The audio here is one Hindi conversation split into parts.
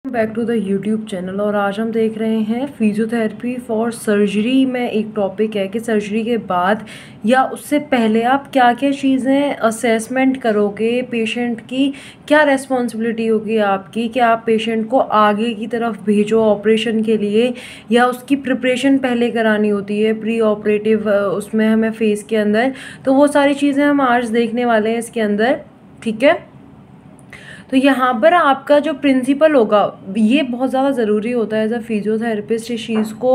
Back to the YouTube channel. और आज हम देख रहे हैं फिजियोथेरेपी फॉर सर्जरी में एक टॉपिक है कि सर्जरी के बाद या उससे पहले आप क्या क्या चीज़ें असेसमेंट करोगे, पेशेंट की क्या रिस्पॉन्सिबिलिटी होगी आपकी कि आप पेशेंट को आगे की तरफ भेजो ऑपरेशन के लिए, या उसकी प्रिपरेशन पहले करानी होती है प्री ऑपरेटिव उसमें हमें फेज़ के अंदर। तो वो सारी चीज़ें हम आज देखने वाले हैं इसके अंदर, ठीक है। तो यहाँ पर आपका जो प्रिंसिपल होगा ये बहुत ज़्यादा ज़रूरी होता है एज अ फिजियोथेरेपिस्ट, इस चीज़ को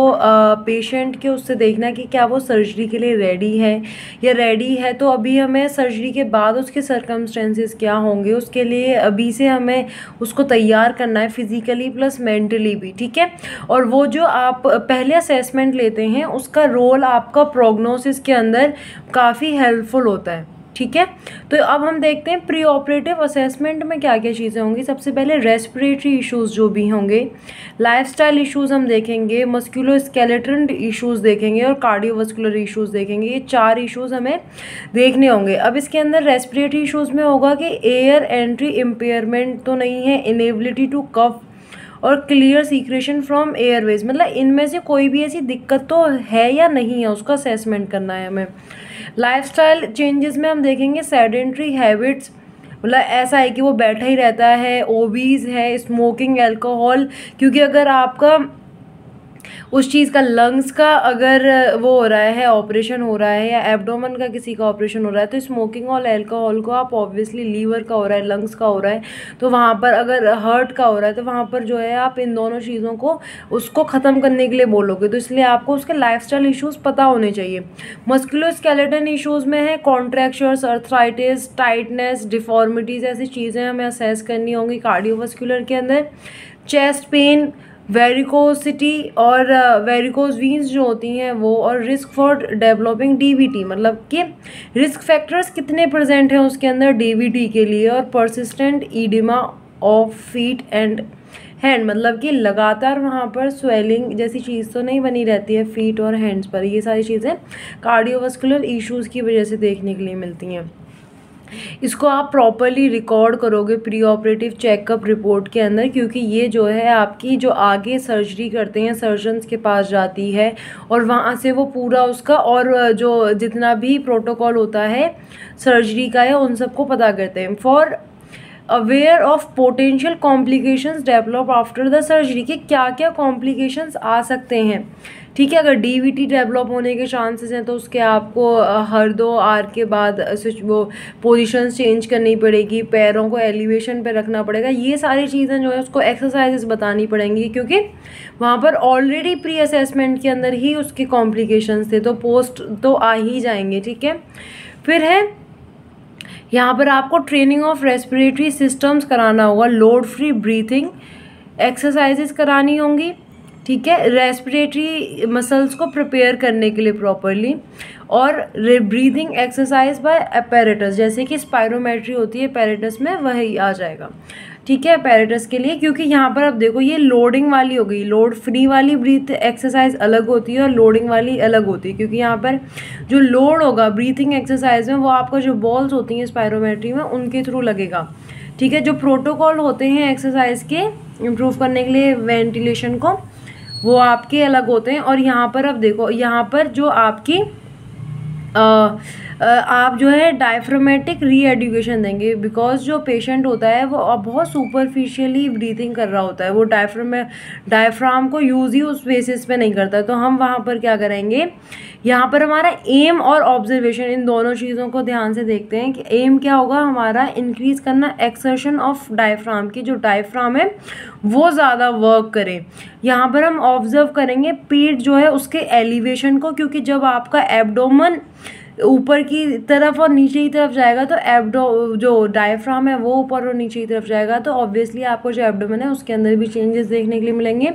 पेशेंट के उससे देखना कि क्या वो सर्जरी के लिए रेडी है या रेडी है। तो अभी हमें सर्जरी के बाद उसके सर्कमस्टेंसेस क्या होंगे, उसके लिए अभी से हमें उसको तैयार करना है फिज़िकली प्लस मेंटली भी, ठीक है। और वो जो आप पहले असेसमेंट लेते हैं उसका रोल आपका प्रोग्नोसिस के अंदर काफ़ी हेल्पफुल होता है, ठीक है। तो अब हम देखते हैं प्री ऑपरेटिव असेसमेंट में क्या क्या चीज़ें होंगी। सबसे पहले रेस्पिरेटरी इश्यूज़ जो भी होंगे, लाइफस्टाइल इश्यूज़ हम देखेंगे, मस्कुलोस्केलेटल इश्यूज़ देखेंगे और कार्डियोवास्कुलर इश्यूज़ देखेंगे। ये 4 इश्यूज़ हमें देखने होंगे। अब इसके अंदर रेस्पिरेटरी इश्यूज़ में होगा कि एयर एंट्री इम्पेयरमेंट तो नहीं है, इनेबिलिटी टू कफ और क्लियर सीक्रेशन फ्रॉम एयरवेज, मतलब इनमें से कोई भी ऐसी दिक्कत तो है या नहीं है, उसका असेसमेंट करना है हमें। लाइफस्टाइल चेंजेस में हम देखेंगे सेडेंट्री हैबिट्स, मतलब ऐसा है कि वो बैठा ही रहता है, ओबीज है, स्मोकिंग, अल्कोहल, क्योंकि अगर आपका उस चीज़ का लंग्स का अगर वो हो रहा है, ऑपरेशन हो रहा है, या एब्डोमेन का किसी का ऑपरेशन हो रहा है, तो स्मोकिंग और अल्कोहल को आप ऑब्वियसली लीवर का हो रहा है, लंग्स का हो रहा है, तो वहाँ पर अगर हार्ट का हो रहा है तो वहाँ पर जो है आप इन दोनों चीज़ों को उसको ख़त्म करने के लिए बोलोगे। तो इसलिए आपको उसके लाइफस्टाइल इश्यूज़ पता होने चाहिए। मस्कुलोस्केलेटल इश्यूज़ में है कॉन्ट्रैक्चर्स, अर्थराइटिस, टाइटनेस, डिफॉर्मिटीज़, ऐसी चीज़ें हमें असेस करनी होंगी। कार्डियोवास्कुलर के अंदर चेस्ट पेन, वेरिकोसिटी और वेरिकोज वीन्स जो होती हैं वो, और रिस्क फॉर डेवलपिंग डीवीटी, मतलब कि रिस्क फैक्टर्स कितने प्रेजेंट हैं उसके अंदर डीवीटी के लिए, और persistent oedema of feet and hand, मतलब कि लगातार वहाँ पर स्वेलिंग जैसी चीज़ तो नहीं बनी रहती है फीट और हैंड्स पर। ये सारी चीज़ें कार्डियोवास्कुलर इश्यूज़ की वजह से देखने के लिए मिलती हैं। इसको आप प्रॉपरली रिकॉर्ड करोगे प्री ऑपरेटिव चेकअप रिपोर्ट के अंदर, क्योंकि ये जो है आपकी जो आगे सर्जरी करते हैं सर्जन्स के पास जाती है, और वहाँ से वो पूरा उसका और जो जितना भी प्रोटोकॉल होता है सर्जरी का है उन सबको पता करते हैं। For aware of potential complications develop after the surgery, के क्या क्या कॉम्प्लिकेशंस आ सकते हैं, ठीक है। अगर डीवीटी डेवलप होने के चांसेस हैं तो उसके आपको हर 2 आवर के बाद वो पोजीशन चेंज करनी पड़ेगी, पैरों को एलिवेशन पे रखना पड़ेगा। ये सारी चीज़ें जो है उसको एक्सरसाइजेस बतानी पड़ेंगी, क्योंकि वहाँ पर ऑलरेडी प्री असेसमेंट के अंदर ही उसके कॉम्प्लिकेशंस थे, तो पोस्ट तो आ ही जाएंगे, ठीक है। फिर है यहाँ पर आपको ट्रेनिंग ऑफ रेस्पिरेटरी सिस्टम्स कराना होगा, लोड फ्री ब्रीथिंग एक्सरसाइजेस करानी होंगी, ठीक है, रेस्पिरेटरी मसल्स को प्रिपेयर करने के लिए प्रॉपरली, और ब्रीदिंग एक्सरसाइज बाय अपैरेटस, जैसे कि स्पायरोमेट्री होती है अपैरेटस में, वही आ जाएगा, ठीक है, अपैरेटस के लिए। क्योंकि यहाँ पर अब देखो ये लोडिंग वाली हो गई, लोड फ्री वाली ब्रीथ एक्सरसाइज अलग होती है और लोडिंग वाली अलग होती है, क्योंकि यहाँ पर जो लोड होगा ब्रीथिंग एक्सरसाइज में वो आपका जो बॉल्स होती हैं स्पायरोमेट्री में उनके थ्रू लगेगा, ठीक है। जो प्रोटोकॉल होते हैं एक्सरसाइज के इम्प्रूव करने के लिए वेंटिलेशन को, वो आपके अलग होते हैं। और यहाँ पर अब देखो यहाँ पर जो आपकी आप जो है डायफ्रामेटिक री एडुकेशन देंगे, बिकॉज जो पेशेंट होता है वो अब बहुत सुपरफिशियली ब्रीथिंग कर रहा होता है, वो डायफ्राम को यूज़ ही उस बेसिस पे नहीं करता है। तो हम वहाँ पर क्या करेंगे, यहाँ पर हमारा एम और ऑब्जर्वेशन इन दोनों चीज़ों को ध्यान से देखते हैं कि एम क्या होगा हमारा, इंक्रीज करना एक्सर्शन ऑफ डायफ्राम की, जो डायफ्राम है वो ज़्यादा वर्क करे। यहाँ पर हम ऑब्जर्व करेंगे पीठ जो है उसके एलिवेशन को, क्योंकि जब आपका एब्डोमन ऊपर की तरफ और नीचे की तरफ जाएगा तो जो डायफ्राम है वो ऊपर और नीचे की तरफ जाएगा, तो ऑब्वियसली आपको जो एब्डोमेन है उसके अंदर भी चेंजेस देखने के लिए मिलेंगे।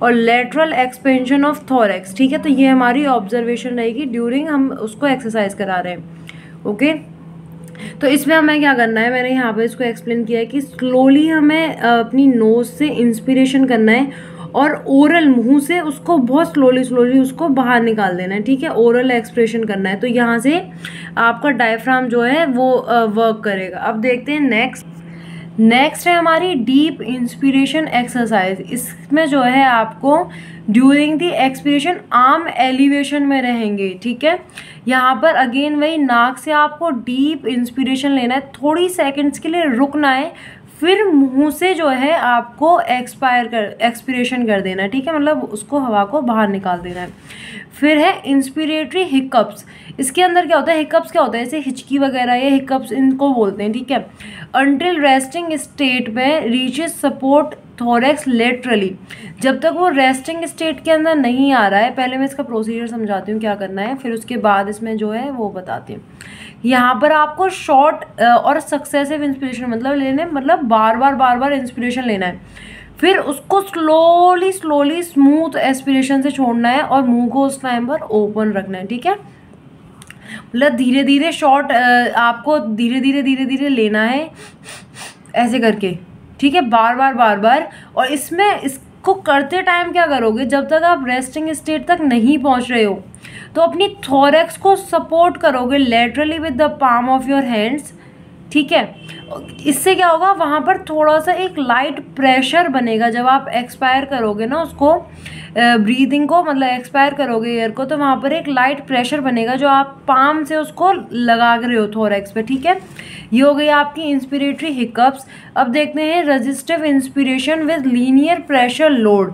और लेटरल एक्सपेंशन ऑफ थोरैक्स, ठीक है। तो ये हमारी ऑब्जर्वेशन रहेगी ड्यूरिंग हम उसको एक्सरसाइज करा रहे हैं, ओके। तो इसमें हमें क्या करना है, मैंने यहाँ पर इसको एक्सप्लेन किया है कि स्लोली हमें अपनी नोज से इंस्पिरेशन करना है और ओरल मुंह से उसको बहुत स्लोली उसको बाहर निकाल देना है, ठीक है, ओरल एक्सप्रेशन करना है। तो यहाँ से आपका डायफ्राम जो है वो वर्क करेगा। अब देखते हैं नेक्स्ट नेक्स्ट है हमारी डीप इंस्पिरेशन एक्सरसाइज। इसमें जो है आपको during the expiration arm elevation में रहेंगे, ठीक है। यहाँ पर अगेन वही नाक से आपको डीप इंस्पिरेशन लेना है, थोड़ी सेकंड्स के लिए रुकना है, फिर मुंह से जो है आपको एक्सपिरेशन कर देना है, ठीक है, मतलब उसको हवा को बाहर निकाल देना है। फिर है इंस्पिरेटरी हिकअप्स। इसके अंदर क्या होता है, हिकअप्स क्या होता है, जैसे हिचकी वगैरह या हिकअप्स इनको बोलते हैं, ठीक है। अंटिल रेस्टिंग स्टेट में रीचेस सपोर्ट थोरेक्स लेटरली, जब तक वो रेस्टिंग स्टेट के अंदर नहीं आ रहा है, पहले मैं इसका प्रोसीजर समझाती हूँ क्या करना है, फिर उसके बाद इसमें जो है वो बताती हूँ। यहाँ पर आपको शॉर्ट और सक्सेसिव इंस्पिरेशन मतलब लेने, मतलब बार बार इंस्पिरेशन लेना है, फिर उसको स्लोली स्मूथ एस्पिरेशन से छोड़ना है और मुंह को उस टाइम पर ओपन रखना है, ठीक है। मतलब धीरे धीरे शॉर्ट आपको धीरे धीरे लेना है ऐसे करके, ठीक है, बार बार। और इसमें इसको करते टाइम क्या करोगे, जब तक आप रेस्टिंग स्टेट तक नहीं पहुंच रहे हो तो अपनी थोरेक्स को सपोर्ट करोगे laterally with the palm of your hands, ठीक है। इससे क्या होगा, वहाँ पर थोड़ा सा एक लाइट प्रेशर बनेगा जब आप एक्सपायर करोगे ना उसको, ब्रीदिंग को, मतलब एक्सपायर करोगे एयर को, तो वहाँ पर एक लाइट प्रेशर बनेगा जो आप पाम से उसको लगा रहे हो थोरेक्स पे, ठीक है। ये हो गई आपकी इंस्पिरेटरी हिकअप्स। अब देखते हैं resistive inspiration with linear pressure load,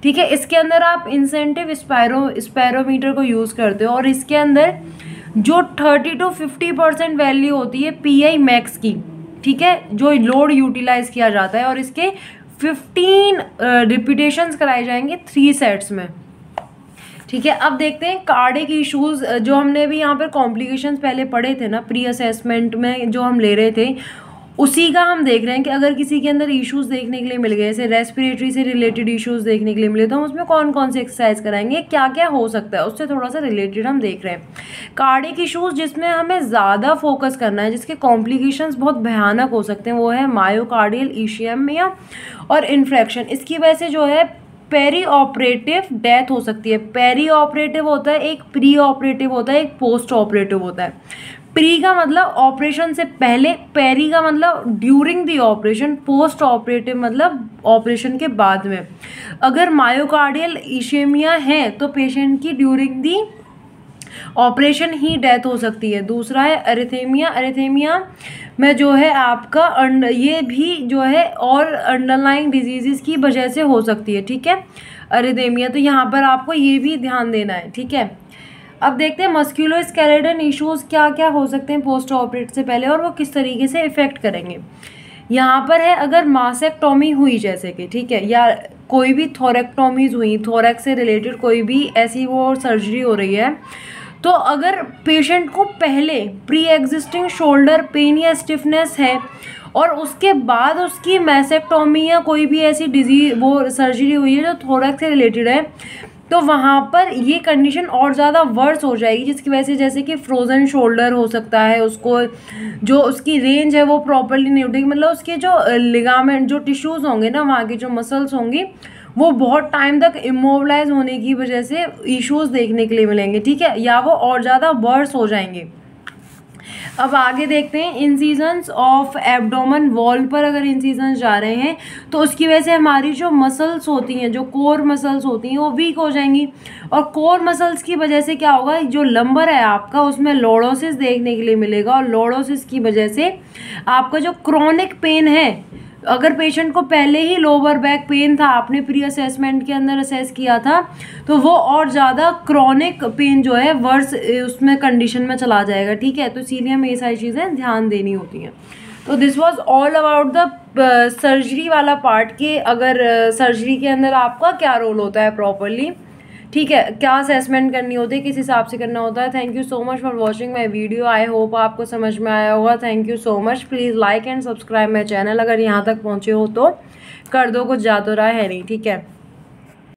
ठीक है। इसके अंदर आप इंसेंटिव स्पायरोमीटर को यूज़ करते हो और इसके अंदर जो 30 to 50% वैल्यू होती है पीआई मैक्स की, ठीक है, जो लोड यूटिलाइज किया जाता है, और इसके 15 रिपीटेशंस कराए जाएंगे 3 सेट्स में, ठीक है। अब देखते हैं कार्डिक इश्यूज, जो हमने भी यहाँ पर कॉम्प्लिकेशंस पहले पढ़े थे ना प्री असेसमेंट में जो हम ले रहे थे, उसी का हम देख रहे हैं कि अगर किसी के अंदर इश्यूज देखने के लिए मिल गए, जैसे रेस्पिरेटरी से रिलेटेड इश्यूज देखने के लिए मिले, तो हम उसमें कौन कौन से एक्सरसाइज कराएंगे, क्या क्या हो सकता है, उससे थोड़ा सा रिलेटेड हम देख रहे हैं। कार्डिक इश्यूज जिसमें हमें ज़्यादा फोकस करना है, जिसके कॉम्प्लिकेशंस बहुत भयानक हो सकते हैं, वो है मायोकार्डियल इश्यमिया और इन्फ्रेक्शन। इसकी वजह से जो है पेरी ऑपरेटिव डेथ हो सकती है। पेरी ऑपरेटिव होता है एक, प्री ऑपरेटिव होता है एक, पोस्ट ऑपरेटिव होता है। प्री का मतलब ऑपरेशन से पहले, पेरी का मतलब during the operation, post operative मतलब ऑपरेशन के बाद में। अगर मायोकार्डियल इश्यमिया है तो पेशेंट की during the operation he death हो सकती है। दूसरा है अरिथेमिया। अरिथेमिया में जो है आपका ये भी जो है और अंडरलाइंग डिजीज़ की वजह से हो सकती है, ठीक है, अरिथेमिया। तो यहाँ पर आपको ये भी ध्यान देना है, ठीक है। अब देखते हैं मस्कुलोस्केलेटल इश्यूज़ क्या क्या हो सकते हैं पोस्ट ऑपरेट से पहले और वो किस तरीके से इफ़ेक्ट करेंगे। यहाँ पर है अगर मासेक्टोमी हुई जैसे कि, ठीक है, या कोई भी थोरेक्टोमीज हुई, थोरेक्स से रिलेटेड कोई भी ऐसी वो सर्जरी हो रही है, तो अगर पेशेंट को पहले प्री एग्जिस्टिंग शोल्डर पेन या स्टिफनेस है और उसके बाद उसकी मैसेक्टोमी या कोई भी ऐसी डिजीज वो सर्जरी हुई है जो थोरेक्स से रिलेटेड है, तो वहाँ पर ये कंडीशन और ज़्यादा वर्स हो जाएगी, जिसकी वजह से जैसे कि फ्रोज़न शोल्डर हो सकता है, उसको जो उसकी रेंज है वो प्रॉपरली नहीं उठेगी, मतलब उसके जो लिगामेंट, जो टिश्यूज़ होंगे ना, वहाँ की जो मसल्स होंगी, वो बहुत टाइम तक इमोबलाइज होने की वजह से इश्यूज़ देखने के लिए मिलेंगे, ठीक है, या वो और ज़्यादा वर्स हो जाएंगे। अब आगे देखते हैं इंसिजन्स ऑफ एब्डोमेन वॉल पर अगर इंसिजन्स जा रहे हैं तो उसकी वजह से हमारी जो मसल्स होती हैं, जो कोर मसल्स होती हैं, वो वीक हो जाएंगी, और कोर मसल्स की वजह से क्या होगा, जो लंबर है आपका उसमें लॉर्डोसिस देखने के लिए मिलेगा, और लॉर्डोसिस की वजह से आपका जो क्रोनिक पेन है, अगर पेशेंट को पहले ही लोअर बैक पेन था, आपने प्री असेसमेंट के अंदर असेस किया था, तो वो और ज़्यादा क्रोनिक पेन जो है वर्स उसमें कंडीशन में चला जाएगा, ठीक है। तो इसीलिए हमें ये सारी चीज़ें ध्यान देनी होती हैं। तो this was all about the surgery वाला पार्ट, कि अगर सर्जरी के अंदर आपका क्या रोल होता है प्रॉपरली, ठीक है, क्या असेसमेंट करनी होती है, किस हिसाब से करना होता है। Thank you so much for watching my video. I hope आपको समझ में आया होगा। Thank you so much. Please like and subscribe my channel. अगर यहाँ तक पहुँचे हो तो कर दो, कुछ जा तो रहा है नहीं, ठीक है।